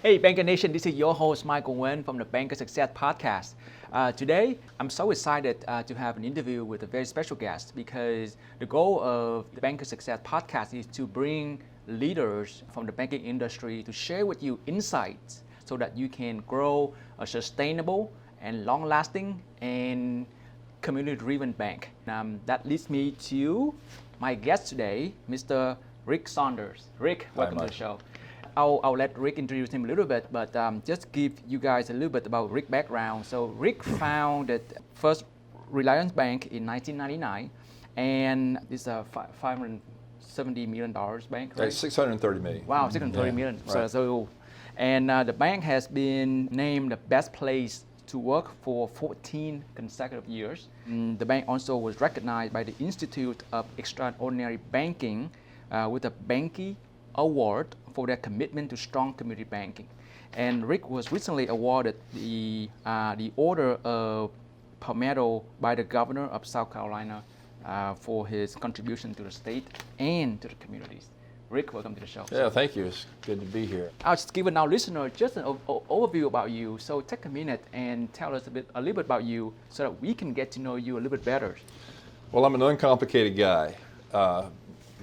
Hey, Banker Nation, this is your host, Michael Nguyen from the Banker Success Podcast. Today, I'm so excited to have an interview with a very special guest because the goal of the Banker Success Podcast is to bring leaders from the banking industry to share with you insights so that you can grow a sustainable and long-lasting and community-driven bank. That leads me to my guest today, Mr. Rick Saunders. Rick, welcome to the show. I'll let Rick introduce him a little bit, but just give you guys a little bit about Rick's background. So Rick founded first Reliance Bank in 1999, and it's a $570 million bank, right? $630 million. Wow, $630 million. Right. And the bank has been named the best place to work for 14 consecutive years. The bank also was recognized by the Institute of Extraordinary Banking with a Banky Award for their commitment to strong community banking. And Rick was recently awarded the Order of Palmetto by the Governor of South Carolina for his contribution to the state and to the communities. Rick, welcome to the show. Yeah, thank you. It's good to be here. I'll just give our listener just an overview about you. So take a minute and tell us a little bit about you so that we can get to know you a little bit better. Well, I'm an uncomplicated guy.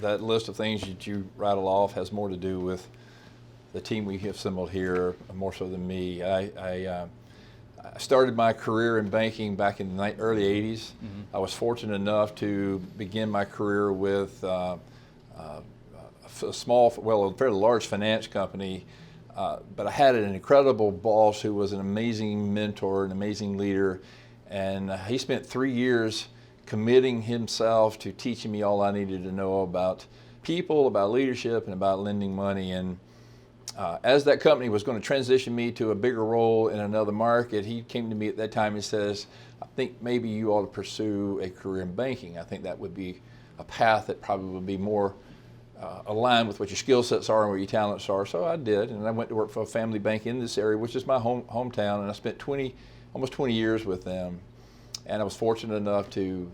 That list of things that you rattle off has more to do with the team we have assembled here, more so than me. I started my career in banking back in the early 80s. Mm-hmm. I was fortunate enough to begin my career with a fairly large finance company, but I had an incredible boss who was an amazing mentor, an amazing leader, and he spent 3 years committing himself to teaching me all I needed to know about people, about leadership, and about lending money. And as that company was going to transition me to a bigger role in another market, he came to me at that time and says, I think maybe you ought to pursue a career in banking. I think that would be a path that probably would be more aligned with what your skill sets are and what your talents are. So I did, and I went to work for a family bank in this area, which is my hometown, and I spent almost 20 years with them. And I was fortunate enough to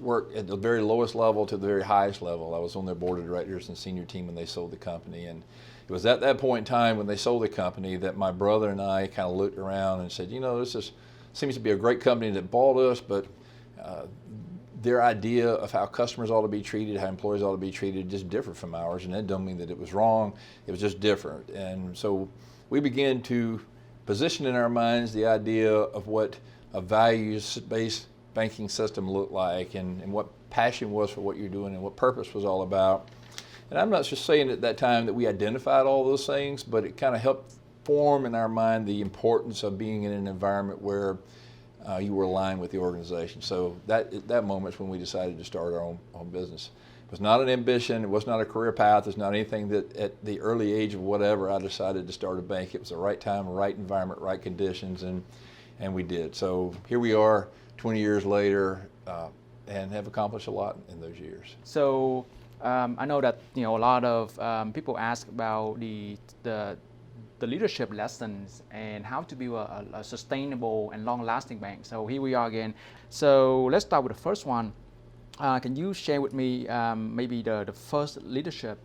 work at the very lowest level to the very highest level. I was on their board of directors and senior team when they sold the company. And it was at that point in time when they sold the company that my brother and I kind of looked around and said, this seems to be a great company that bought us, but their idea of how customers ought to be treated, how employees ought to be treated, just different from ours. And that don't mean that it was wrong. It was just different. And so we began to position in our minds the idea of what a values-based banking system looked like and what passion was for what you're doing and what purpose was all about. And I'm not just saying at that time that we identified all those things, but it kind of helped form in our mind the importance of being in an environment where you were aligned with the organization. So that moment is when we decided to start our own business. It was not an ambition, it was not a career path, it's not anything that at the early age of whatever I decided to start a bank. It was the right time, right environment, right conditions, and we did. So here we are 20 years later and have accomplished a lot in those years. So I know that a lot of people ask about the leadership lessons and how to build a sustainable and long-lasting bank. So here we are again. So let's start with the first one. Can you share with me maybe the first leadership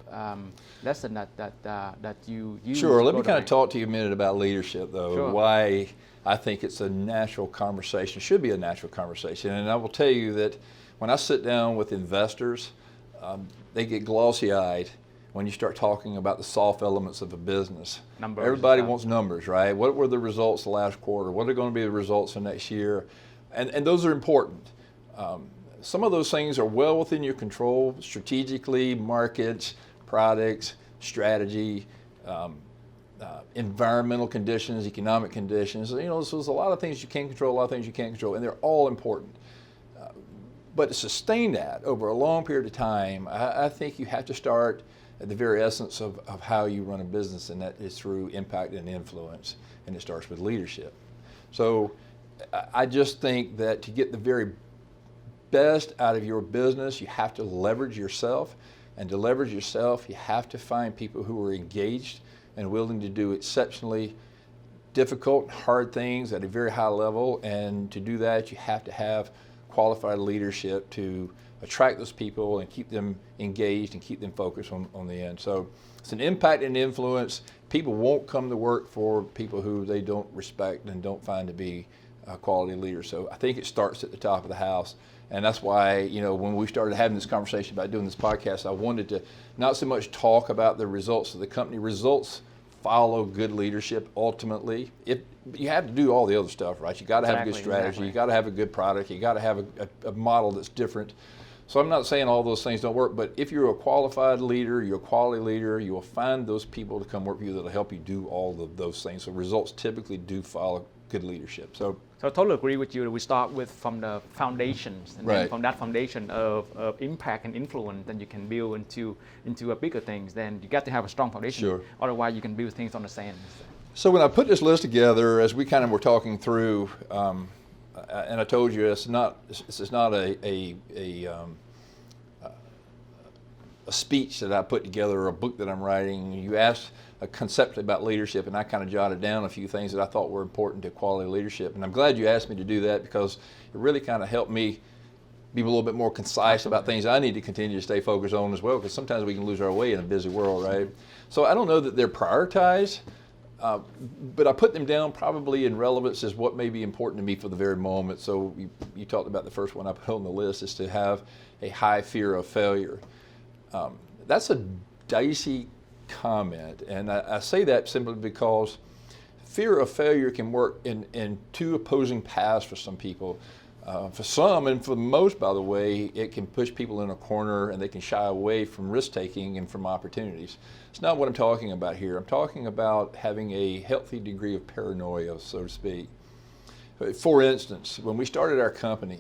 lesson that you used? Sure. Let me kind of talk to you a minute about leadership, though. Sure. Why I think it's a natural conversation, should be a natural conversation. And I will tell you that when I sit down with investors, they get glossy-eyed when you start talking about the soft elements of a business. Numbers. Everybody wants numbers, right? What were the results the last quarter? What are going to be the results for next year? And those are important. Some of those things are well within your control, strategically, markets, products, strategy, environmental conditions, economic conditions. So there's a lot of things you can control, a lot of things you can't control, and they're all important. But to sustain that over a long period of time, I think you have to start at the very essence of how you run a business, and that is through impact and influence, and it starts with leadership. So I just think that to get the very best out of your business, you have to leverage yourself. And to leverage yourself, you have to find people who are engaged and willing to do exceptionally difficult, hard things at a very high level. And to do that, you have to have qualified leadership to attract those people and keep them engaged and keep them focused on the end. So it's an impact and influence. People won't come to work for people who they don't respect and don't find to be quality leaders. So I think it starts at the top of the house. And that's why, when we started having this conversation about doing this podcast, I wanted to not so much talk about the results of the company. Results follow good leadership ultimately. You have to do all the other stuff, right? You got to have a good strategy. You got to have a good product. You got to have a model that's different. So I'm not saying all those things don't work, but if you're a qualified leader, you're a quality leader, you will find those people to come work for you that'll help you do all of those things. So results typically do follow good leadership. So I totally agree with you that we start from the foundations, and then from that foundation of impact and influence, then you can build into a bigger things. Then you got to have a strong foundation. Sure. Otherwise, you can build things on the sand. So when I put this list together, as we kind of were talking through, and I told you this is not a speech that I put together or a book that I'm writing. You asked a concept about leadership, and I kind of jotted down a few things that I thought were important to quality leadership. And I'm glad you asked me to do that, because it really kind of helped me be a little bit more concise about things I need to continue to stay focused on as well, because sometimes we can lose our way in a busy world, right? So I don't know that they're prioritized, but I put them down probably in relevance as what may be important to me for the very moment. So you talked about the first one I put on the list is to have a high fear of failure. That's a dicey comment, and I say that simply because fear of failure can work in two opposing paths for some people. For some, and for most, by the way, it can push people in a corner and they can shy away from risk-taking and from opportunities. It's not what I'm talking about here. I'm talking about having a healthy degree of paranoia, so to speak. For instance, when we started our company,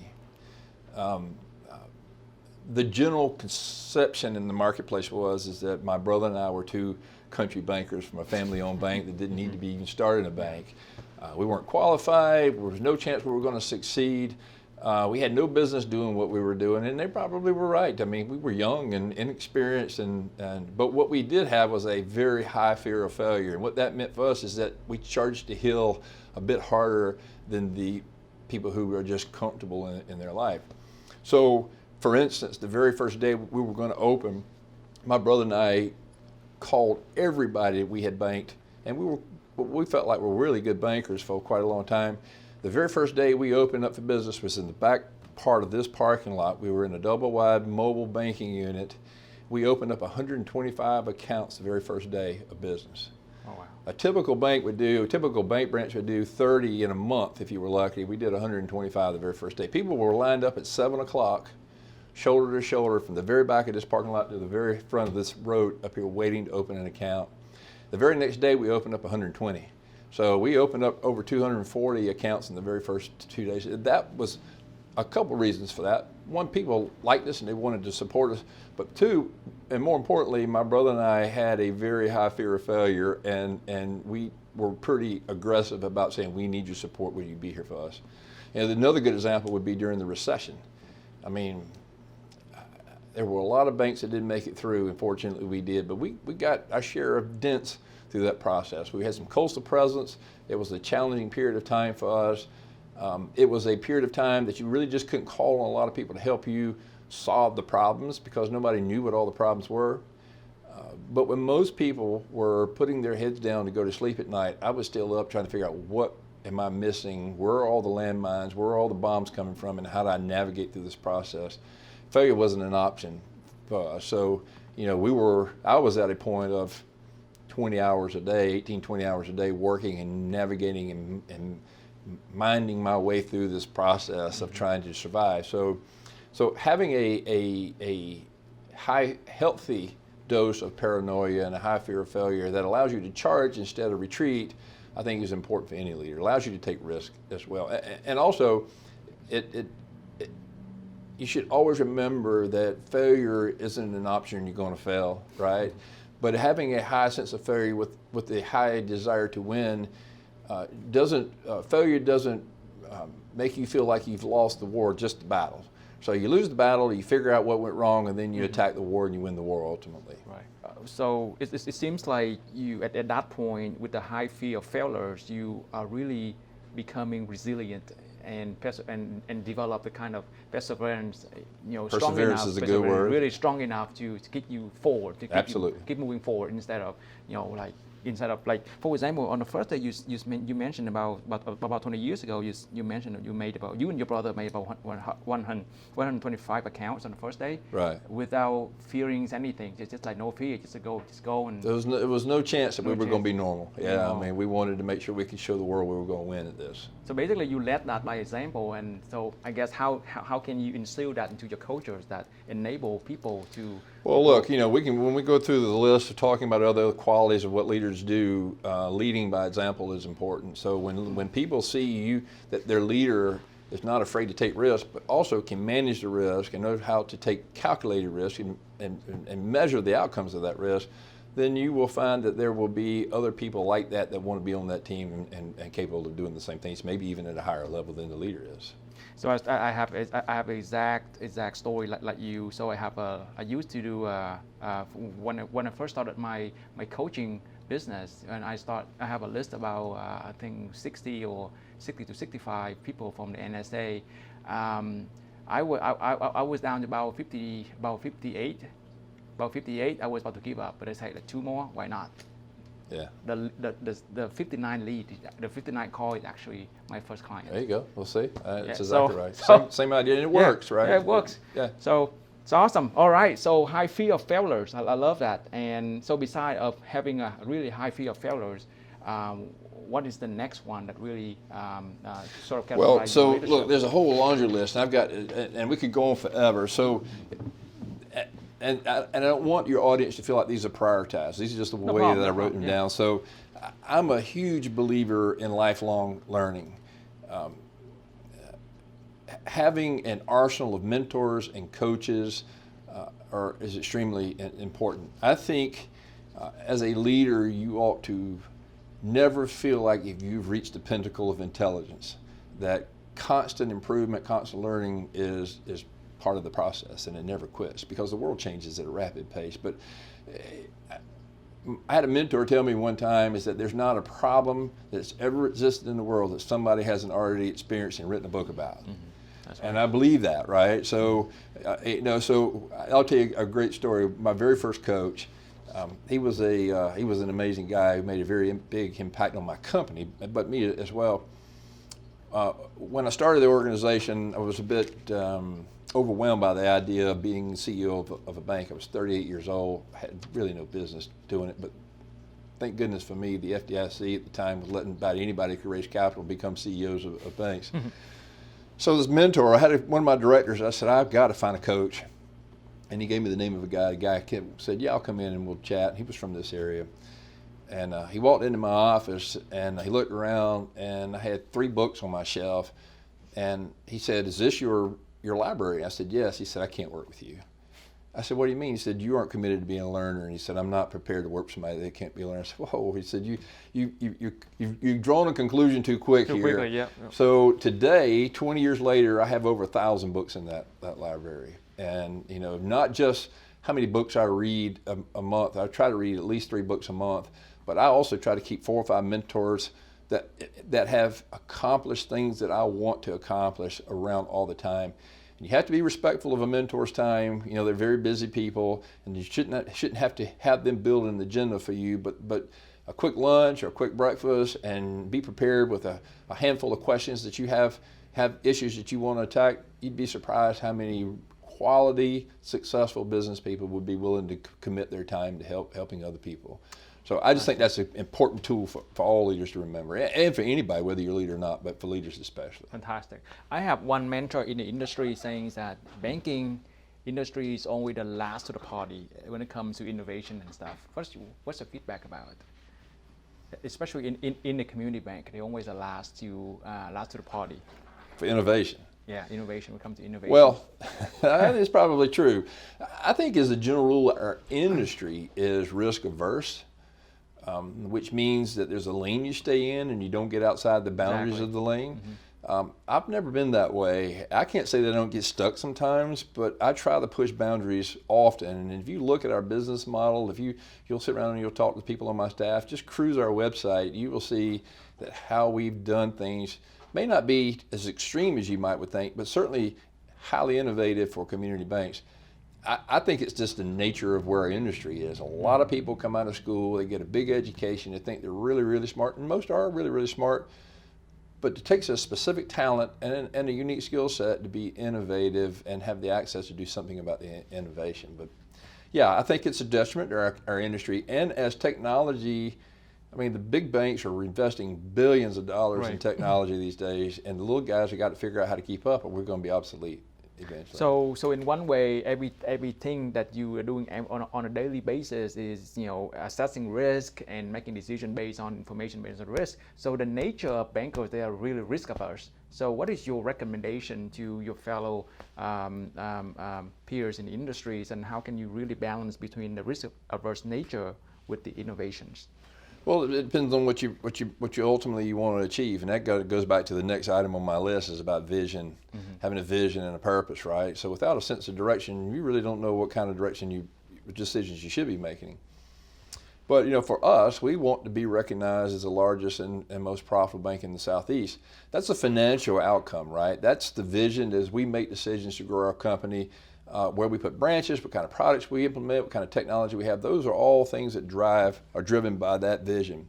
the general conception in the marketplace is that my brother and I were two country bankers from a family-owned bank that didn't need to be even started in a bank. We weren't qualified. There was no chance we were going to succeed. We had no business doing what we were doing, and they probably were right. I mean, we were young and inexperienced, but what we did have was a very high fear of failure. And what that meant for us is that we charged the hill a bit harder than the people who were just comfortable in their life. So, for instance, the very first day we were going to open, my brother and I called everybody we had banked, and we felt like we were really good bankers for quite a long time. The very first day we opened up for business was in the back part of this parking lot. We were in a double-wide mobile banking unit. We opened up 125 accounts the very first day of business. Oh, wow. A typical bank branch would do 30 in a month if you were lucky. We did 125 the very first day. People were lined up at 7 o'clock, shoulder to shoulder, from the very back of this parking lot to the very front of this road up here waiting to open an account. The very next day we opened up 120. So we opened up over 240 accounts in the very first 2 days. That was a couple reasons for that. One, people liked us and they wanted to support us. But two, and more importantly, my brother and I had a very high fear of failure, and we were pretty aggressive about saying, we need your support, will you be here for us? And another good example would be during the recession. I mean, there were a lot of banks that didn't make it through, and fortunately we did, but we got our share of dents through that process. We had some coastal presence. It was a challenging period of time for us. It was a period of time that you really just couldn't call on a lot of people to help you solve the problems because nobody knew what all the problems were. But when most people were putting their heads down to go to sleep at night, I was still up trying to figure out, what am I missing? Where are all the landmines? Where are all the bombs coming from? And how do I navigate through this process? Failure wasn't an option for us. So, I was at a point of 20 hours a day, 18, 20 hours a day working and navigating and minding my way through this process of trying to survive. So having a high, healthy dose of paranoia and a high fear of failure that allows you to charge instead of retreat, I think is important for any leader. It allows you to take risk as well. And also, you should always remember that failure isn't an option. You're going to fail, right? But having a high sense of failure with a high desire to win failure doesn't make you feel like you've lost the war, just the battle. So you lose the battle, you figure out what went wrong, and then you attack the war and you win the war ultimately. Right. So it seems like you, at that point, with the high fear of failures, you are really becoming resilient and develop the kind of perseverance, strong Perseverance enough, is a good word. really strong enough to keep you forward, to Absolutely. keep moving forward instead of like, for example, on the first day you mentioned about 20 years ago, you mentioned you and your brother made about 125 accounts on the first day, right? Without fearing anything, just like no fear, just go and. There was no chance that we were going to be normal. Yeah, No. I mean, we wanted to make sure we could show the world we were going to win at this. So basically, you led that by example, and so I guess how can you instill that into your cultures that enable people to? Well, look, when we go through the list of talking about other qualities of what leaders do, leading by example is important. So when people see you, that their leader is not afraid to take risks, but also can manage the risk and knows how to take calculated risk and measure the outcomes of that risk, then you will find that there will be other people like that want to be on that team and capable of doing the same things, maybe even at a higher level than the leader is. So I have an exact story like you. So I used to do when I first started my coaching business, and I have a list about I think 60 to 65 people from the NSA. I was down to about 58. I was about to give up, but I said, like, 2 more, why not? Yeah. The 59 lead, the 59 call is actually my first client. There you go. We'll see. That's Yeah. exactly right. Same idea, and it works, right? Yeah, it works. Yeah. So it's awesome. All right. So high fear of failures. I love that. And so beside of having a really high fear of failures, what is the next one that really sort of Well, capitalizes so your leadership? look, there's a whole laundry list, and I've got, and we could go on forever. So. And I don't want your audience to feel like these are prioritized. These are just the way that I wrote them down. So I'm a huge believer in lifelong learning. Having an arsenal of mentors and coaches is extremely important. I think as a leader, you ought to never feel like if you've reached the pinnacle of intelligence, that constant improvement, constant learning is part of the process, and it never quits, because the world changes at a rapid pace. But I had a mentor tell me one time is that there's not a problem that's ever existed in the world that somebody hasn't already experienced and written a book about. Mm-hmm. That's right. And I believe that, right? So, so I'll tell you a great story. My very first coach, he was an amazing guy who made a very big impact on my company, but me as well. When I started the organization, I was a bit overwhelmed by the idea of being CEO of a bank. I was 38 years old, had really no business doing it, but thank goodness for me, the FDIC at the time was letting about anybody who could raise capital become CEOs of banks. Mm-hmm. So this mentor, I had one of my directors, I said, I've got to find a coach. And he gave me the name of a guy. The guy said, yeah, I'll come in and we'll chat. He was from this area. And he walked into my office and he looked around, and I had 3 books on my shelf. And he said, is this your library? I said, yes. He said, I can't work with you. I said, what do you mean? He said, you aren't committed to being a learner. And he said, I'm not prepared to work with somebody that can't be a learner. I said, whoa. He said, you've drawn a conclusion too quick here. Quickly, yeah. So today, 20 years later, I have over 1,000 books in that library. And not just how many books I read a month. I try to read at least 3 books a month. But I also try to keep 4 or 5 mentors that have accomplished things that I want to accomplish around all the time. And you have to be respectful of a mentor's time. They're very busy people, and you shouldn't have to have them build an agenda for you. But a quick lunch or a quick breakfast, and be prepared with a handful of questions that you have issues that you want to attack. You'd be surprised how many quality, successful business people would be willing to commit their time to helping other people. So I just think that's an important tool for all leaders to remember, and for anybody, whether you're a leader or not, but for leaders especially. Fantastic. I have one mentor in the industry saying that banking industry is only the last to the party when it comes to innovation and stuff. What's the feedback about it? Especially in the community bank, they always are last to the party. For innovation. Yeah, innovation. When it comes to innovation. Well, that is probably true. I think as a general rule, our industry is risk averse. Which means that there's a lane you stay in and you don't get outside the boundaries of the lane. Mm-hmm. I've never been that way. I can't say that I don't get stuck sometimes, but I try to push boundaries often. And if you look at our business model, you'll sit around and you'll talk to people on my staff, just cruise our website, you will see that how we've done things may not be as extreme as you might would think, but certainly highly innovative for community banks. I think it's just the nature of where our industry is. A lot of people come out of school, they get a big education, they think they're really, really smart, and most are really, really smart. But it takes a specific talent and a unique skill set to be innovative and have the access to do something about the innovation. But yeah, I think it's a detriment to our industry. And as technology, I mean, the big banks are investing billions of dollars in technology these days, and the little guys have got to figure out how to keep up, or we're going to be obsolete eventually. So in one way, everything that you are doing on a daily basis is, assessing risk and making decisions based on information based on risk. So the nature of bankers, they are really risk averse. So what is your recommendation to your fellow peers in the industries, and how can you really balance between the risk averse nature with the innovations? Well, it depends on what you ultimately you want to achieve, and that goes back to the next item on my list is about vision, having a vision and a purpose, right? So without a sense of direction, you really don't know what kind of decisions you should be making. But for us, we want to be recognized as the largest and most profitable bank in the Southeast. That's a financial outcome, right? That's the vision as we make decisions to grow our company. Where we put branches, what kind of products we implement, what kind of technology we have, those are all things that are driven by that vision.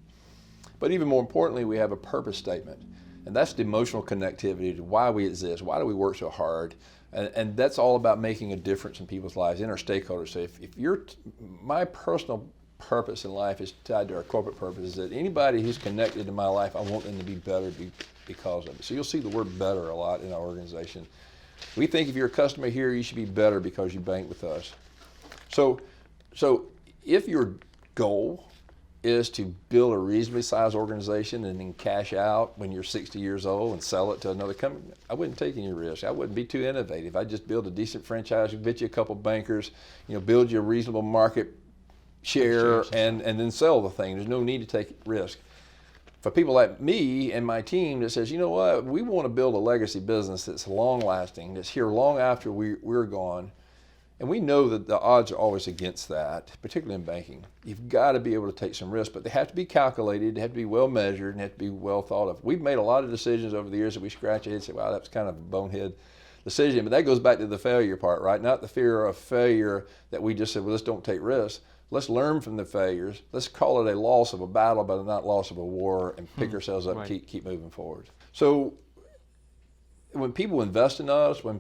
But even more importantly, we have a purpose statement, and that's the emotional connectivity to why we exist, why do we work so hard, and that's all about making a difference in people's lives, in our stakeholders. So my personal purpose in life is tied to our corporate purpose, is that anybody who's connected to my life, I want them to be better because of it. So you'll see the word better a lot in our organization. We think if you're a customer here, you should be better because you bank with us. So if your goal is to build a reasonably sized organization and then cash out when you're 60 years old and sell it to another company, I wouldn't take any risk. I wouldn't be too innovative. I'd just build a decent franchise, get you a couple bankers, build you a reasonable market share, and then sell the thing. There's no need to take risk. For people like me and my team that says, you know what, we want to build a legacy business that's long lasting, that's here long after we're gone. And we know that the odds are always against that, particularly in banking. You've got to be able to take some risks, but they have to be calculated, they have to be well measured, and have to be well thought of. We've made a lot of decisions over the years that we scratch our head and say, wow, that's kind of a bonehead decision. But that goes back to the failure part, right? Not the fear of failure that we just said, well, let's don't take risks. Let's learn from the failures. Let's call it a loss of a battle, but not loss of a war, and pick ourselves up and keep moving forward. So when people invest in us, when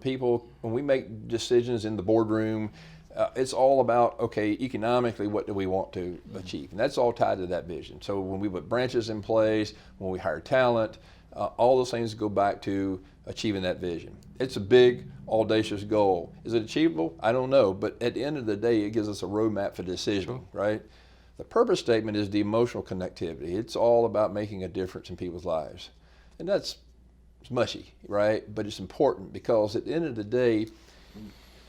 we make decisions in the boardroom, it's all about, okay, economically, what do we want to achieve? And that's all tied to that vision. So when we put branches in place, when we hire talent, all those things go back to achieving that vision. It's a big, audacious goal. Is it achievable? I don't know, but at the end of the day, it gives us a roadmap for decision, right? The purpose statement is the emotional connectivity. It's all about making a difference in people's lives. And it's mushy, right? But it's important because at the end of the day,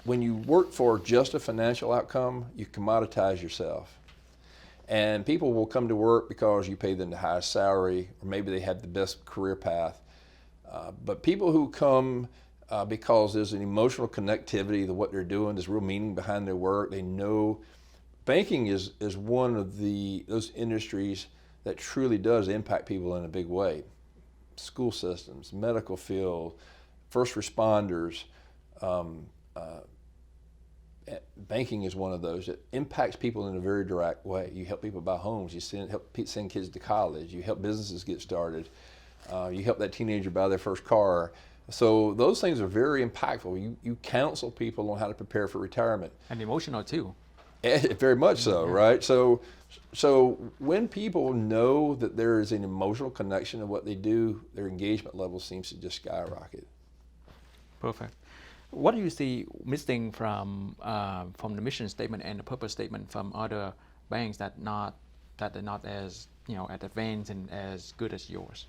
when you work for just a financial outcome, you commoditize yourself. And people will come to work because you pay them the highest salary, or maybe they have the best career path. But people who come because there's an emotional connectivity to what they're doing, there's real meaning behind their work. They know banking is one of those industries that truly does impact people in a big way. School systems, medical field, first responders. Banking is one of those that impacts people in a very direct way. You help people buy homes, you help send kids to college, you help businesses get started, you help that teenager buy their first car. So those things are very impactful. You counsel people on how to prepare for retirement. And emotional too. Very much so, right? So when people know that there is an emotional connection to what they do, their engagement level seems to just skyrocket. Perfect. What do you see missing from the mission statement and the purpose statement from other banks that they're not as as advanced and as good as yours?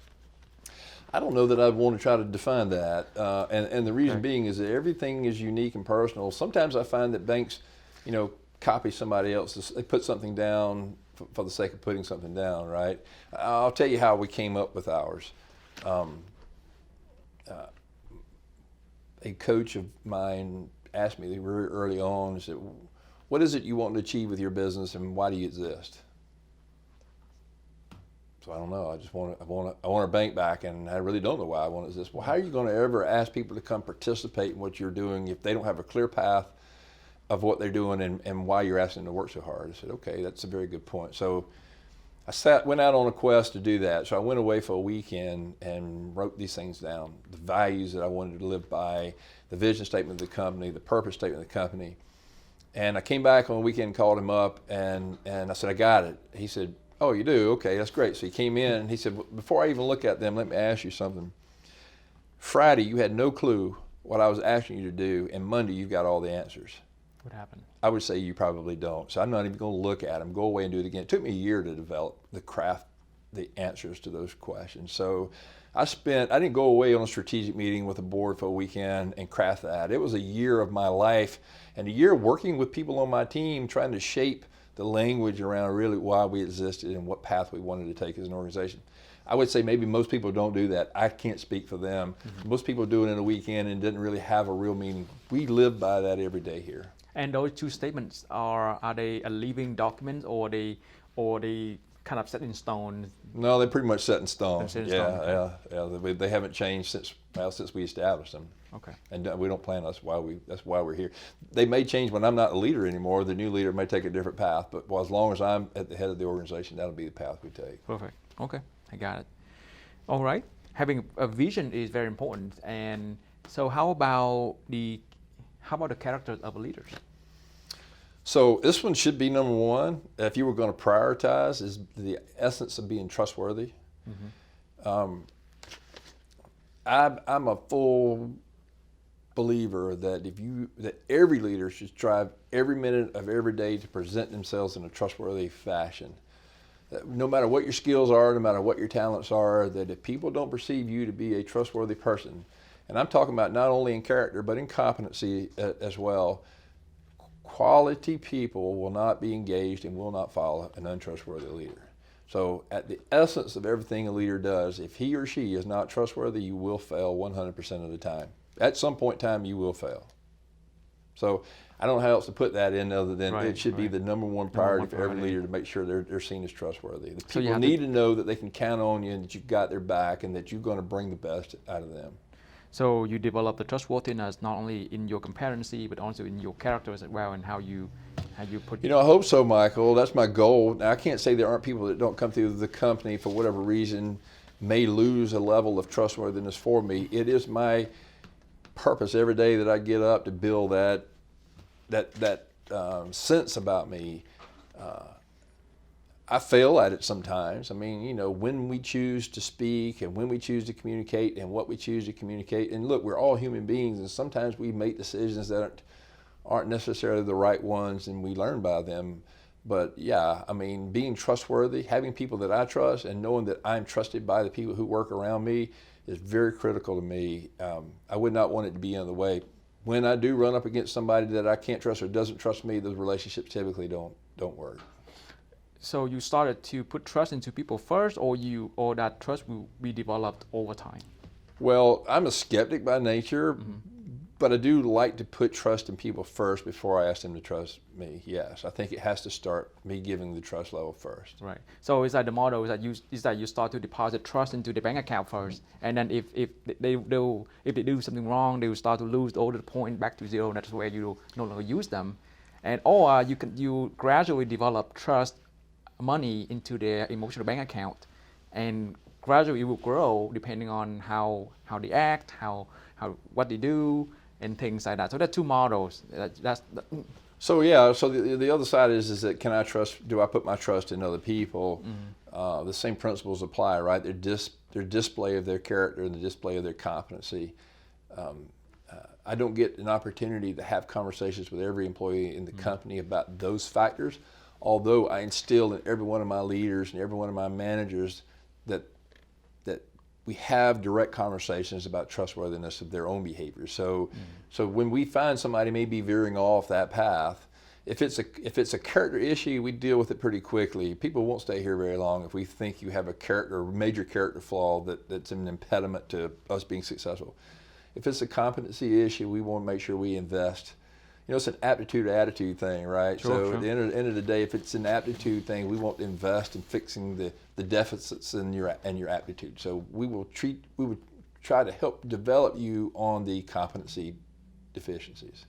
I don't know that I'd want to try to define that, and the reason being is that everything is unique and personal. Sometimes I find that banks, copy somebody else. They put something down for the sake of putting something down, right? I'll tell you how we came up with ours. A coach of mine asked me very early on, he said, what is it you want to achieve with your business and why do you exist? So I don't know. I want our bank back, and I really don't know why I want it. This. Well, how are you going to ever ask people to come participate in what you're doing if they don't have a clear path of what they're doing and why you're asking them to work so hard? I said, okay, that's a very good point. So I went out on a quest to do that. So I went away for a weekend and wrote these things down, the values that I wanted to live by, the vision statement of the company, the purpose statement of the company. And I came back on the weekend, called him up, and I said, I got it. He said, oh, you do? Okay, that's great. So he came in and he said, before I even look at them, let me ask you something. Friday, you had no clue what I was asking you to do, and Monday, you've got all the answers. What happened? I would say you probably don't. So I'm not even going to look at them. Go away and do it again. It took me a year to develop the answers to those questions. So I didn't go away on a strategic meeting with the board for a weekend and craft that. It was a year of my life and a year working with people on my team trying to shape the language around really why we existed and what path we wanted to take as an organization. I would say maybe most people don't do that. I can't speak for them. Mm-hmm. Most people do it in a weekend and didn't really have a real meaning. We live by that every day here. And those two statements are they a living document or they kind of set in stone? No, they're pretty much set in stone. Yeah. They haven't changed since we established them. Okay. And we don't plan. That's why we're here. They may change when I'm not a leader anymore. The new leader may take a different path, but as long as I'm at the head of the organization, that'll be the path we take. Perfect. Okay, I got it. All right. Having a vision is very important. And so, how about the character of leaders? So this one should be number one. If you were going to prioritize, is the essence of being trustworthy. Mm-hmm. I'm a full believer that every leader should strive every minute of every day to present themselves in a trustworthy fashion. No matter what your skills are, no matter what your talents are, that if people don't perceive you to be a trustworthy person, and I'm talking about not only in character but in competency as well, quality people will not be engaged and will not follow an untrustworthy leader. So at the essence of everything a leader does, if he or she is not trustworthy, you will fail 100% of the time. At some point in time, you will fail. So I don't know how else to put that in other than it should be the number one priority for every leader to make sure they're seen as trustworthy. The people need to know that they can count on you and that you've got their back and that you're going to bring the best out of them. So you develop the trustworthiness not only in your competency but also in your characters as well and how you put. I hope so, Michael. That's my goal. Now I can't say there aren't people that don't come through the company for whatever reason may lose a level of trustworthiness for me. It is my purpose every day that I get up to build that sense about me. I fail at it sometimes. I mean, when we choose to speak and when we choose to communicate and what we choose to communicate. And look, we're all human beings, and sometimes we make decisions that aren't necessarily the right ones, and we learn by them. But yeah, I mean, being trustworthy, having people that I trust, and knowing that I'm trusted by the people who work around me is very critical to me. I would not want it to be in the way. When I do run up against somebody that I can't trust or doesn't trust me, those relationships typically don't work. So you started to put trust into people first, or that trust will be developed over time? Well, I'm a skeptic by nature, but I do like to put trust in people first before I ask them to trust me. Yes, I think it has to start me giving the trust level first. Right. So is that the model? Is that you start to deposit trust into the bank account first, and then if they do something wrong, they will start to lose all the point back to zero. And that's where you no longer use them, or you gradually develop trust money into their emotional bank account, and gradually it will grow depending on how they act, what they do, and things like that. So there are two models. So yeah. So the other side is that can I trust? Do I put my trust in other people? Mm-hmm. The same principles apply, right? Their display of their character and the display of their competency. I don't get an opportunity to have conversations with every employee in the company about those factors. Although I instill in every one of my leaders and every one of my managers that we have direct conversations about trustworthiness of their own behavior. So when we find somebody may be veering off that path, if it's a character issue, we deal with it pretty quickly. People won't stay here very long if we think you have a major character flaw that's an impediment to us being successful. If it's a competency issue, we want to make sure we invest it's an aptitude attitude thing, right? Sure, so sure. at the end of the day, if it's an aptitude thing, we won't invest in fixing the deficits in your aptitude. So we would try to help develop you on the competency deficiencies.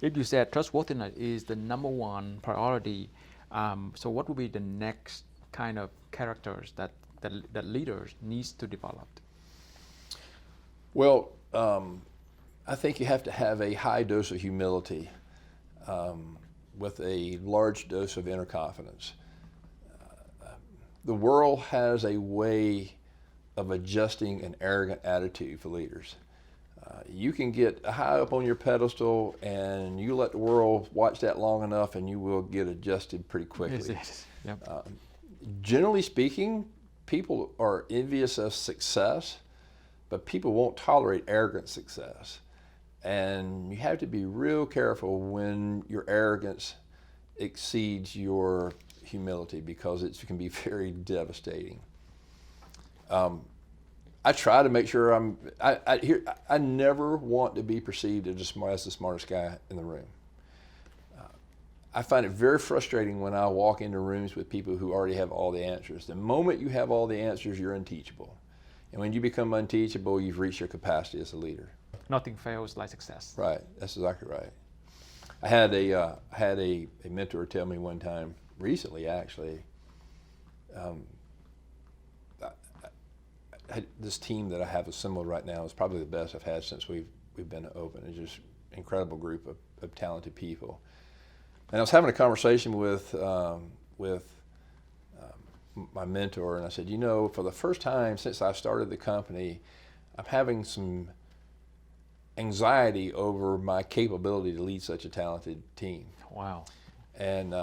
If you said trustworthiness is the number one priority, so what would be the next kind of characters that leaders needs to develop? Well, I think you have to have a high dose of humility with a large dose of inner confidence. The world has a way of adjusting an arrogant attitude for leaders. You can get high up on your pedestal and you let the world watch that long enough and you will get adjusted pretty quickly. Yes. Yep. Generally speaking, people are envious of success, but people won't tolerate arrogant success. And you have to be real careful when your arrogance exceeds your humility, because it can be very devastating. I try to make sure I never want to be perceived as the smartest guy in the room. I find it very frustrating when I walk into rooms with people who already have all the answers. The moment you have all the answers, you're unteachable. And when you become unteachable, you've reached your capacity as a leader. Nothing fails like success. Right, that's exactly right. I had a mentor tell me one time, recently actually, this team that I have assembled right now is probably the best I've had since we've been open. It's just an incredible group of talented people. And I was having a conversation with my mentor, and I said, for the first time since I started the company, I'm having some anxiety over my capability to lead such a talented team. Wow. And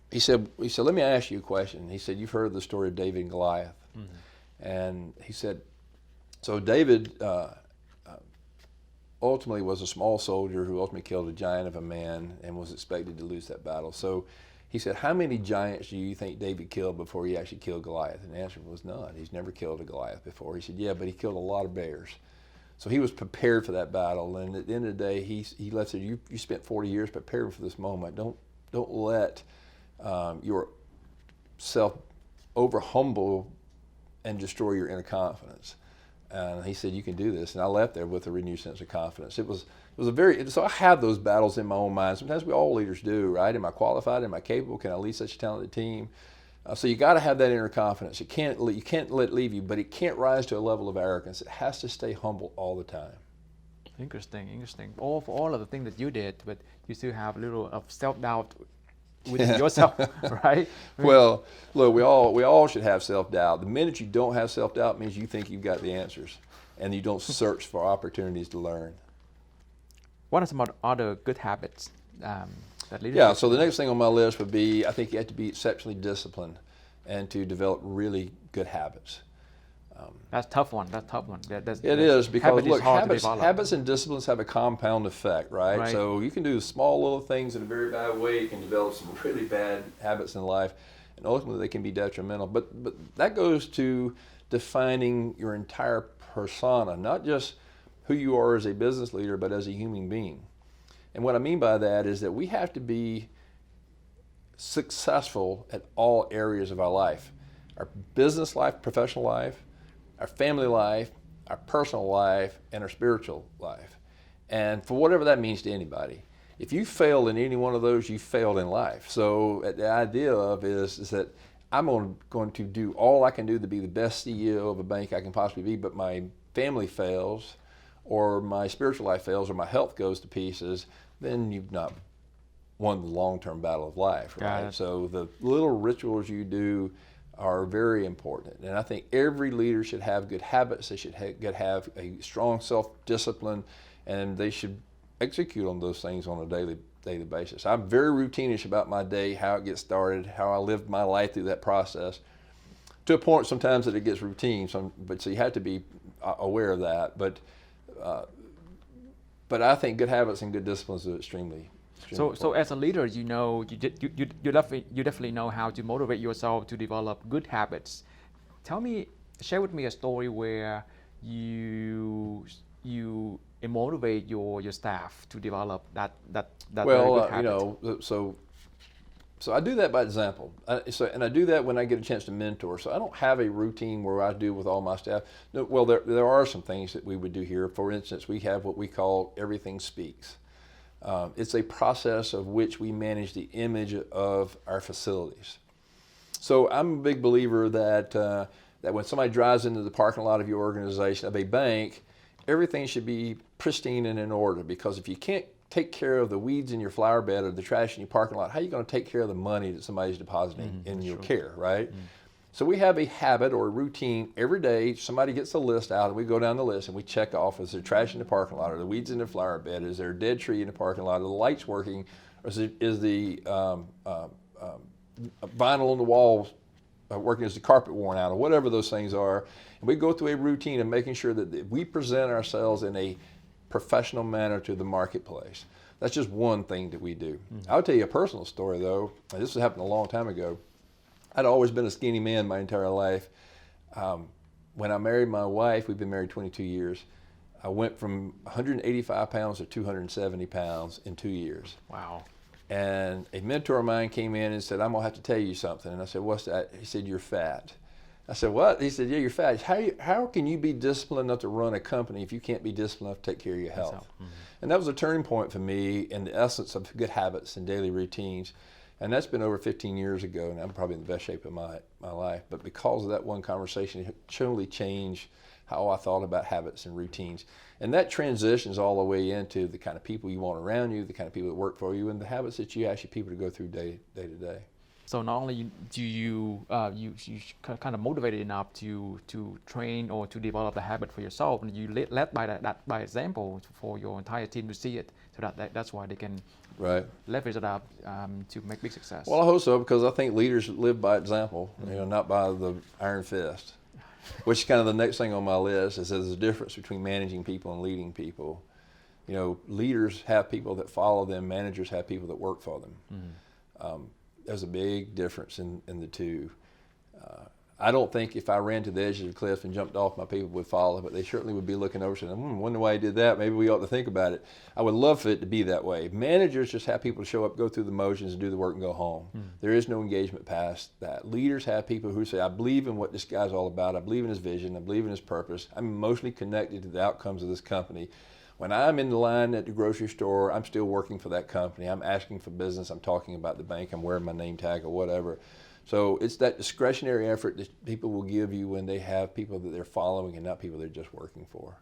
he said, let me ask you a question. He said, you've heard the story of David and Goliath. Mm-hmm. And he said, so David ultimately was a small soldier who ultimately killed a giant of a man and was expected to lose that battle. So he said, how many giants do you think David killed before he actually killed Goliath? And the answer was none. He's never killed a Goliath before. He said, yeah, but he killed a lot of bears. So he was prepared for that battle. And at the end of the day, he left it, you spent 40 years preparing for this moment. Don't let your self over humble and destroy your inner confidence. And he said, you can do this. And I left there with a renewed sense of confidence. So I have those battles in my own mind. Sometimes we all leaders do, right? Am I qualified? Am I capable? Can I lead such a talented team? So you got to have that inner confidence. You can't let it leave you, but it can't rise to a level of arrogance. It has to stay humble all the time. Interesting. For all of the things that you did, but you still have a little of self-doubt within yourself, right? Well, look, we all should have self-doubt. The minute you don't have self-doubt means you think you've got the answers, and you don't search for opportunities to learn. What are some other good habits that leaders? Yeah, so the next thing on my list would be, I think you have to be exceptionally disciplined and to develop really good habits. That's a tough one. It is, because look, habit habits and disciplines have a compound effect, right? So you can do small little things in a very bad way. You can develop some really bad habits in life, and ultimately they can be detrimental. But that goes to defining your entire persona, not just who you are as a business leader, but as a human being. And what I mean by that is that we have to be successful at all areas of our life. Our business life, professional life, our family life, our personal life, and our spiritual life. And for whatever that means to anybody. If you fail in any one of those, you failed in life. So the idea of is that I'm going to do all I can do to be the best CEO of a bank I can possibly be, but my family fails, or my spiritual life fails, or my health goes to pieces, then you've not won the long-term battle of life, right? So the little rituals you do are very important. And I think every leader should have good habits. They should have a strong self-discipline, and they should execute on those things on a daily basis. I'm very routinish about my day, how it gets started, how I live my life through that process, to a point sometimes that it gets routine. So you have to be aware of that. But I think good habits and good disciplines are extremely So as a leader, you definitely know how to motivate yourself to develop good habits. Share with me a story where you motivate your staff to develop that very Well, good habit? So I do that by example. And I do that when I get a chance to mentor. So I don't have a routine where I do with all my staff. No, well, there are some things that we would do here. For instance, we have what we call Everything Speaks. It's a process of which we manage the image of our facilities. So I'm a big believer that when somebody drives into the parking lot of your organization, of a bank, everything should be pristine and in order, because if you can't take care of the weeds in your flower bed or the trash in your parking lot, how are you going to take care of the money that somebody's depositing in your care, right? So we have a habit or a routine every day. Somebody gets a list out and we go down the list and we check off, is there trash in the parking lot, or the weeds in the flower bed, is there a dead tree in the parking lot, are the lights working, or is the vinyl on the walls working, is the carpet worn out, or whatever those things are. And we go through a routine of making sure that we present ourselves in a professional manner to the marketplace. That's just one thing that we do. I'll tell you a personal story though. This happened a long time ago. I'd always been a skinny man my entire life. When I married my wife, we've been married 22 years, I went from 185 pounds to 270 pounds in 2 years. Wow. And a mentor of mine came in and said, I'm going to have to tell you something. And I said, what's that? He said, you're fat. I said, what? He said, yeah, you're fat. How can you be disciplined enough to run a company if you can't be disciplined enough to take care of your health? And that was a turning point for me in the essence of good habits and daily routines. And that's been over 15 years ago, and I'm probably in the best shape of my life. But because of that one conversation, it totally changed how I thought about habits and routines. And that transitions all the way into the kind of people you want around you, the kind of people that work for you, and the habits that you ask your people to go through day to day. So not only do you kind of motivated enough to train or to develop the habit for yourself, and you led by that by example for your entire team to see it, so that's why they can leverage it up to make big success. Well, I hope so, because I think leaders live by example, not by the iron fist. Which is kind of the next thing on my list, is there's a difference between managing people and leading people. Leaders have people that follow them, managers have people that work for them. There's a big difference in the two. I don't think if I ran to the edge of the cliff and jumped off, my people would follow, but they certainly would be looking over saying, wonder why he did that, maybe we ought to think about it. I would love for it to be that way. Managers just have people show up, go through the motions, and do the work and go home. There is no engagement past that. Leaders have people who say, I believe in what this guy's all about, I believe in his vision, I believe in his purpose, I'm emotionally connected to the outcomes of this company. When I'm in the line at the grocery store, I'm still working for that company. I'm asking for business, I'm talking about the bank, I'm wearing my name tag or whatever. So it's that discretionary effort that people will give you when they have people that they're following and not people they're just working for.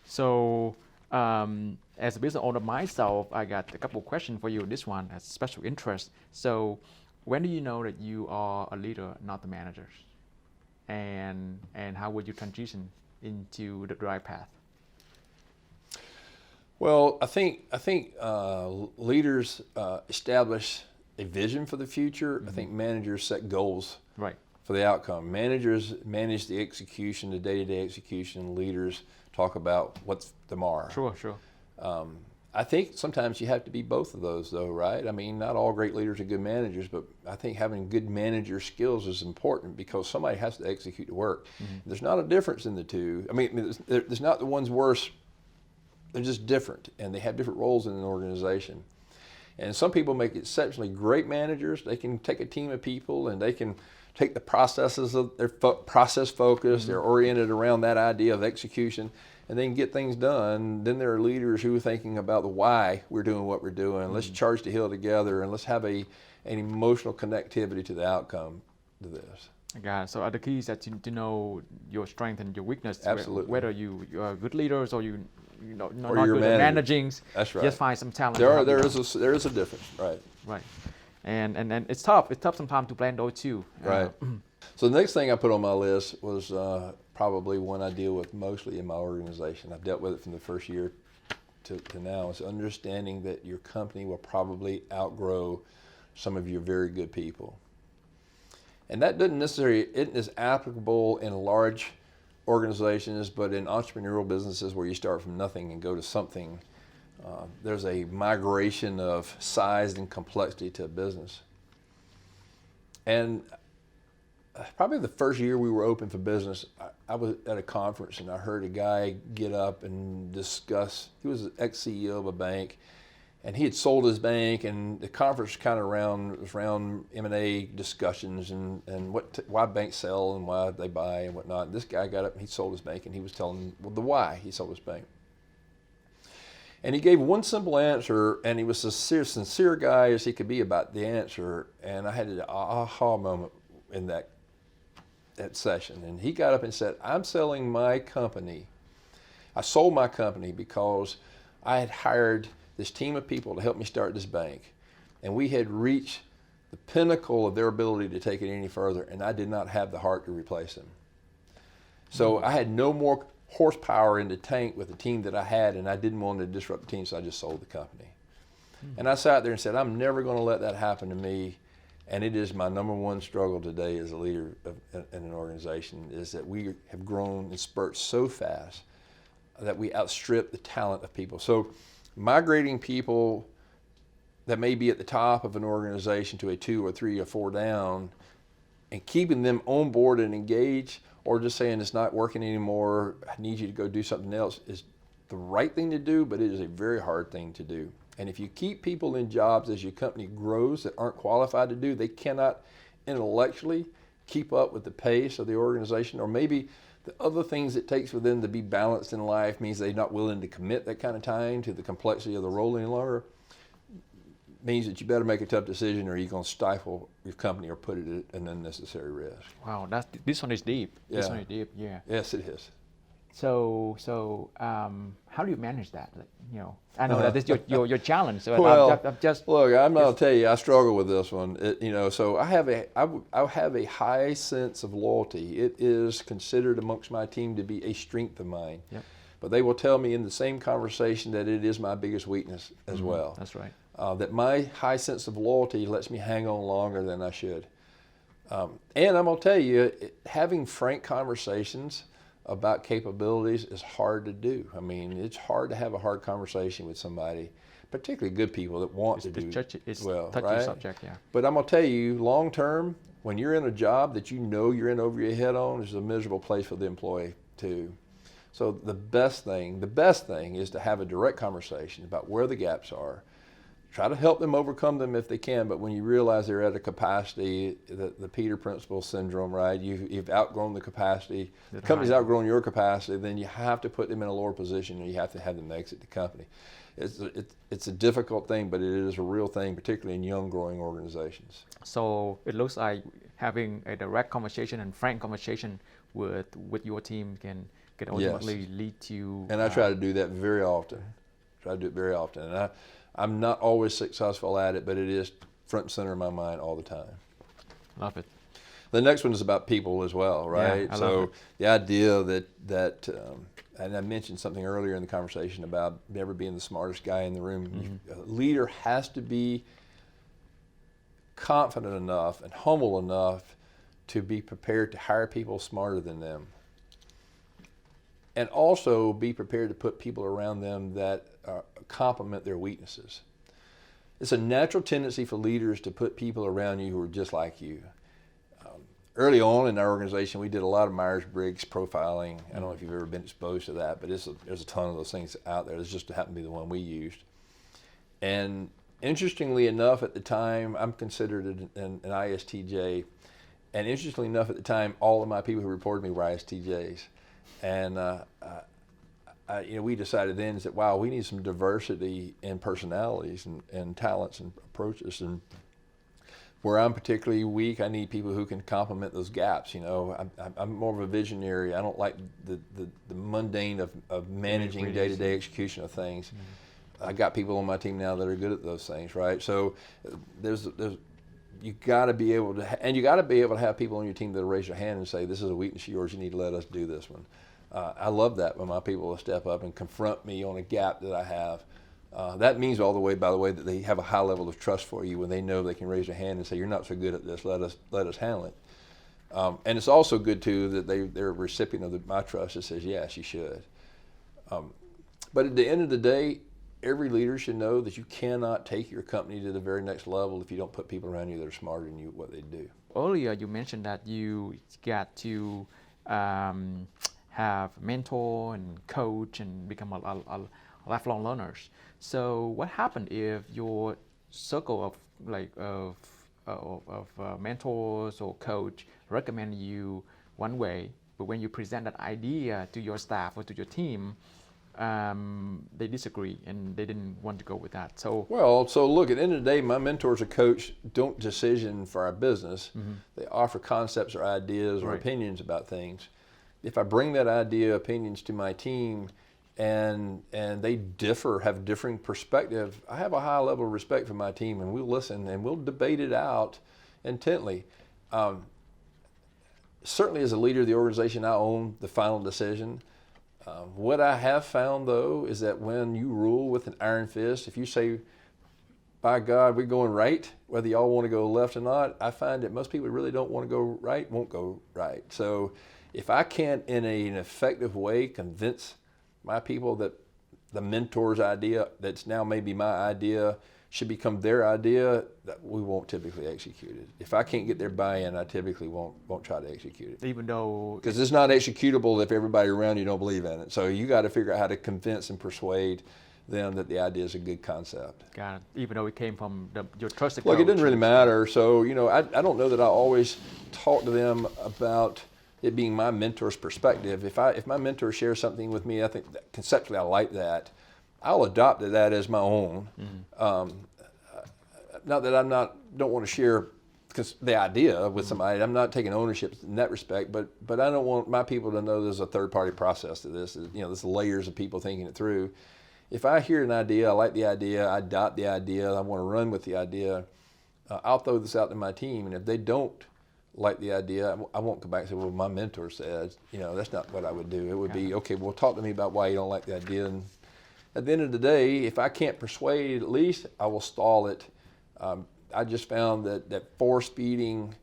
So as a business owner myself, I got a couple of questions for you. This one has special interest. So when do you know that you are a leader, not the managers? And how would you transition into the right path? Well, I think leaders establish a vision for the future. I think managers set goals for the outcome. Managers manage the execution, the day-to-day execution. Leaders talk about what's tomorrow. Sure. I think sometimes you have to be both of those, though, right? I mean, not all great leaders are good managers, but I think having good manager skills is important because somebody has to execute the work. There's not a difference in the two. I mean, there's not the one's worse. They're just different, and they have different roles in an organization. And some people make exceptionally great managers. They can take a team of people and they can take the processes of their process focus. They're oriented around that idea of execution, and they can get things done. Then there are leaders who are thinking about the why we're doing what we're doing. Let's charge the hill together, and let's have an emotional connectivity to the outcome to this. I got it. So the key is that to know your strength and your weakness. Absolutely. Whether you are good leaders or not or good at managing. That's right. Just find some talent. There is a difference, right? Right, and it's tough. It's tough sometimes to blend those two. Right. So the next thing I put on my list was probably one I deal with mostly in my organization. I've dealt with it from the first year to now. It's understanding that your company will probably outgrow some of your very good people. And that isn't as applicable in large organizations, but in entrepreneurial businesses where you start from nothing and go to something, there's a migration of size and complexity to a business. And probably the first year we were open for business, I was at a conference and I heard a guy get up and discuss, he was the ex-CEO of a bank, and he had sold his bank, and the conference kind of was around M&A discussions and why banks sell and why they buy and whatnot. And this guy got up and he sold his bank, and he was telling the why he sold his bank. And he gave one simple answer, and he was a sincere guy as he could be about the answer. And I had an aha moment in that session. And he got up and said, I'm selling my company. I sold my company because I had hired this team of people to help me start this bank. And we had reached the pinnacle of their ability to take it any further, and I did not have the heart to replace them. So I had no more horsepower in the tank with the team that I had, and I didn't want to disrupt the team, so I just sold the company. And I sat there and said, I'm never going to let that happen to me. And it is my number one struggle today as a leader in an organization, is that we have grown in spurts so fast that we outstrip the talent of people. So migrating people that may be at the top of an organization to a 2 or 3 or 4 down, and keeping them on board and engaged, or just saying it's not working anymore, I need you to go do something else, is the right thing to do, but it is a very hard thing to do. And if you keep people in jobs as your company grows that aren't qualified to do, they cannot intellectually keep up with the pace of the organization, or maybe the other things it takes for them to be balanced in life means they're not willing to commit that kind of time to the complexity of the role any longer, means that you better make a tough decision, or you're going to stifle your company or put it at an unnecessary risk. Wow, this one is deep. Yeah. This one is deep, yeah. Yes, it is. So how do you manage that? Like, I know that this is your challenge. So Well, I'm just look, I'm not gonna tell you, I struggle with this one. So I have a high sense of loyalty. It is considered amongst my team to be a strength of mine. Yep. But they will tell me in the same conversation that it is my biggest weakness as well. That's right. That my high sense of loyalty lets me hang on longer than I should. And I'm gonna tell you, having frank conversations about capabilities is hard to do. I mean, it's hard to have a hard conversation with somebody, particularly good people that want to do well, touchy right? subject, yeah. But I'm gonna tell you, long term, when you're in a job that you know you're in over your head on, is a miserable place for the employee too. So the best thing is to have a direct conversation about where the gaps are. Try to help them overcome them if they can, but when you realize they're at a capacity, the Peter Principle syndrome, right? You've outgrown the capacity, the company's outgrown your capacity, then you have to put them in a lower position, and you have to have them exit the company. It's a difficult thing, but it is a real thing, particularly in young growing organizations. So it looks like having a direct conversation and frank conversation with your team can ultimately lead to... And I try to do that very often. And I'm not always successful at it, but it is front and center of my mind all the time. Love it. The next one is about people as well, right? Yeah, I love it. The idea that and I mentioned something earlier in the conversation about never being the smartest guy in the room. Mm-hmm. A leader has to be confident enough and humble enough to be prepared to hire people smarter than them, and also be prepared to put people around them that complement their weaknesses. It's a natural tendency for leaders to put people around you who are just like you. Early on in our organization, we did a lot of Myers-Briggs profiling. I don't know if you've ever been exposed to that, but there's a ton of those things out there. This just happened to be the one we used. And interestingly enough, at the time, I'm considered an ISTJ. And interestingly enough, at the time, all of my people who reported me were ISTJs. And we decided then that, wow, we need some diversity in personalities and talents and approaches. And where I'm particularly weak, I need people who can complement those gaps. I'm more of a visionary. I don't like the mundane of managing day-to-day execution of things. Mm-hmm. I got people on my team now that are good at those things, right? So you got to be able to have people on your team that raise their hand and say, this is a weakness of yours, you need to let us do this one. I love that when my people will step up and confront me on a gap that I have. That means by the way, that they have a high level of trust for you when they know they can raise their hand and say, you're not so good at this, let us handle it. And it's also good too that they're a recipient of my trust that says, yes, you should. But at the end of the day, every leader should know that you cannot take your company to the very next level if you don't put people around you that are smarter than you what they do. Earlier, you mentioned that you got to have mentor and coach and become a lifelong learners. So what happened if your circle of mentors or coach recommend you one way, but when you present that idea to your staff or to your team, they disagree and they didn't want to go with that? So look, at the end of the day, my mentors or coach don't decision for our business. They offer concepts or ideas or opinions about things. If I bring that idea, opinions to my team, and they have differing perspective, I have a high level of respect for my team, and we'll listen and we'll debate it out intently. Certainly as a leader of the organization, I own the final decision. What I have found, though, is that when you rule with an iron fist, if you say, by God, we're going right, whether y'all want to go left or not, I find that most people really don't want to go right, won't go right. So if I can't, in an effective way, convince my people that the mentor's idea that's now maybe my idea should become their idea, that we won't typically execute it. If I can't get their buy-in, I typically won't try to execute it. Even though... Because it's not executable if everybody around you don't believe in it. So you got to figure out how to convince and persuade them that the idea is a good concept. Got it. Even though it came from your trusted coach. Look, it doesn't really matter. So, I don't know that I always talk to them about it being my mentor's perspective. If my mentor shares something with me, I think that conceptually I like that, I'll adopt that as my own. Not that don't want to share the idea with somebody. I'm not taking ownership in that respect, but I don't want my people to know there's a third-party process to this. There's layers of people thinking it through. If I hear an idea, I like the idea, I adopt the idea, I want to run with the idea, I'll throw this out to my team, and if they don't like the idea, I won't come back and say, well, my mentor said, that's not what I would do. It would be, okay, well, talk to me about why you don't like the idea. And at the end of the day, if I can't persuade, at least I will stall it. I just found that force-feeding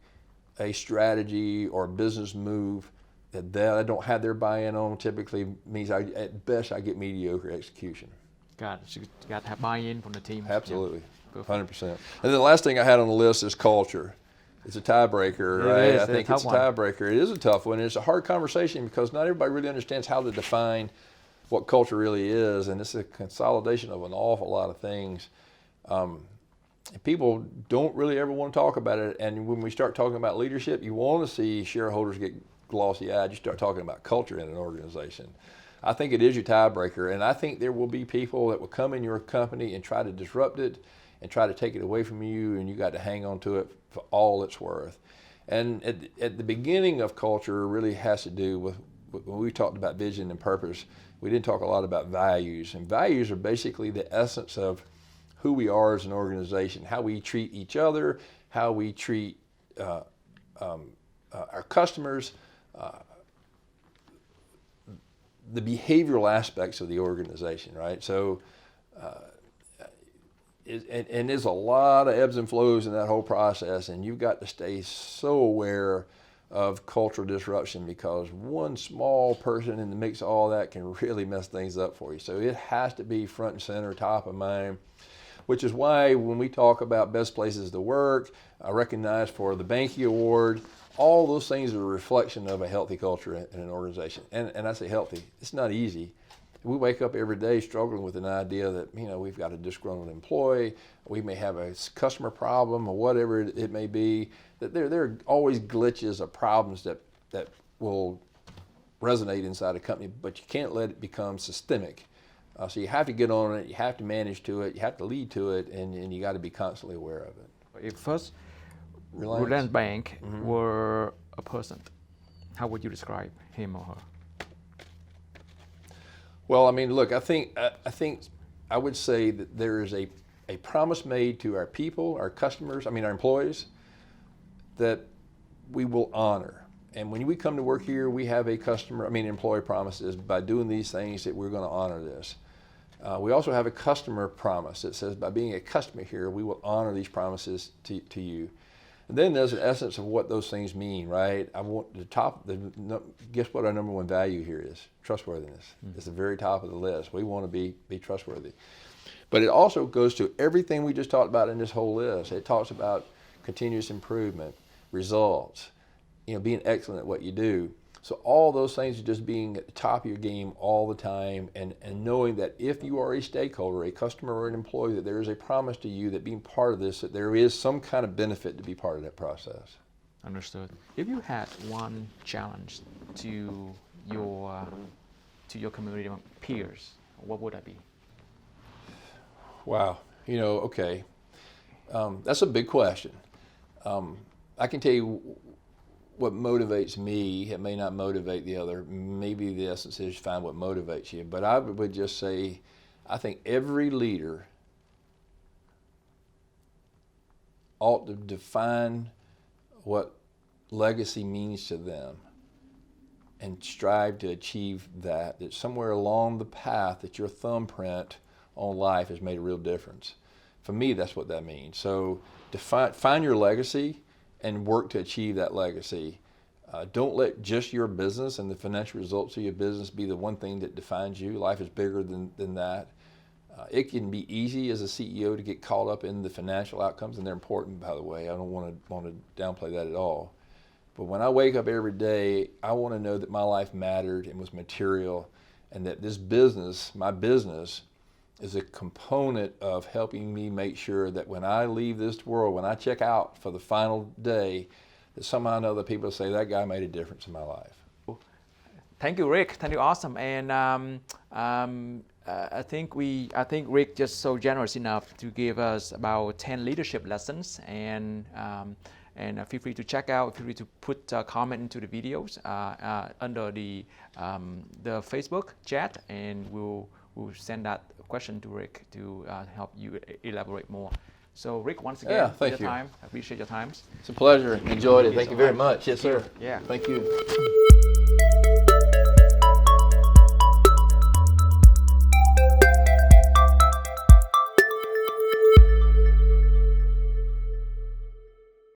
a strategy or a business move that I don't have their buy-in on typically means at best I get mediocre execution. Got it. So you got to have buy-in from the team. Absolutely, 100%. And then the last thing I had on the list is culture. It's a tiebreaker, right? I think it's a tiebreaker. It is a tough one. It's a hard conversation because not everybody really understands how to define what culture really is, and it's a consolidation of an awful lot of things. People don't really ever want to talk about it, and when we start talking about leadership, you want to see shareholders get glossy-eyed. You start talking about culture in an organization. I think it is your tiebreaker, and I think there will be people that will come in your company and try to disrupt it and try to take it away from you, and you got to hang on to it for all it's worth. And at the beginning of culture really has to do with when we talked about vision and purpose, we didn't talk a lot about values, and values are basically the essence of who we are as an organization, how we treat each other, how we treat our customers, the behavioral aspects of the organization, right? So, and there's a lot of ebbs and flows in that whole process, and you've got to stay so aware of cultural disruption because one small person in the mix of all that can really mess things up for you. So it has to be front and center, top of mind, which is why when we talk about best places to work, I recognize for the Banky Award, all those things are a reflection of a healthy culture in an organization. And I say healthy, it's not easy. We wake up every day struggling with an idea that, we've got a disgruntled employee, we may have a customer problem or whatever it may be, that there are always glitches or problems that will resonate inside a company, but you can't let it become systemic. So you have to get on it, you have to manage to it, you have to lead to it, and you got to be constantly aware of it. If first Reliance Bank were a person, how would you describe him or her? Well, look, I think I would say that there is a promise made to our people, our customers, our employees, that we will honor. And when we come to work here, we have a employee promises by doing these things that we're going to honor this. We also have a customer promise that says by being a customer here, we will honor these promises to you. And then there's an essence of what those things mean, right? I want guess what our number one value here is? Trustworthiness. It's the very top of the list. We want to be trustworthy. But it also goes to everything we just talked about in this whole list. It talks about continuous improvement, results, being excellent at what you do. So all those things are just being at the top of your game all the time, and knowing that if you are a stakeholder, a customer or an employee, that there is a promise to you that being part of this, that there is some kind of benefit to be part of that process. Understood. If you had one challenge to your community peers, what would that be? Wow. Okay. That's a big question. I can tell you what motivates me. It may not motivate the other. Maybe the essence is find what motivates you. But I would just say, I think every leader ought to define what legacy means to them and strive to achieve that somewhere along the path that your thumbprint on life has made a real difference. For me, that's what that means. So find your legacy and work to achieve that legacy. Don't let just your business and the financial results of your business be the one thing that defines you. Life is bigger than that. It can be easy as a CEO to get caught up in the financial outcomes, and they're important, by the way. I don't want to downplay that at all. But when I wake up every day, I want to know that my life mattered and was material, and that this business, my business, is a component of helping me make sure that when I leave this world, when I check out for the final day, that somehow or another people say that guy made a difference in my life. Thank you, Rick. Thank you, awesome. And I think Rick just so generous enough to give us about 10 leadership lessons. And feel free to check out. Feel free to put a comment into the videos under the Facebook chat, and we'll send that question to Rick to help you elaborate more. So Rick, once again, thank you. I appreciate your time. It's a pleasure. Enjoyed it. Thank you very much. Yes, sir. Yeah. Thank you.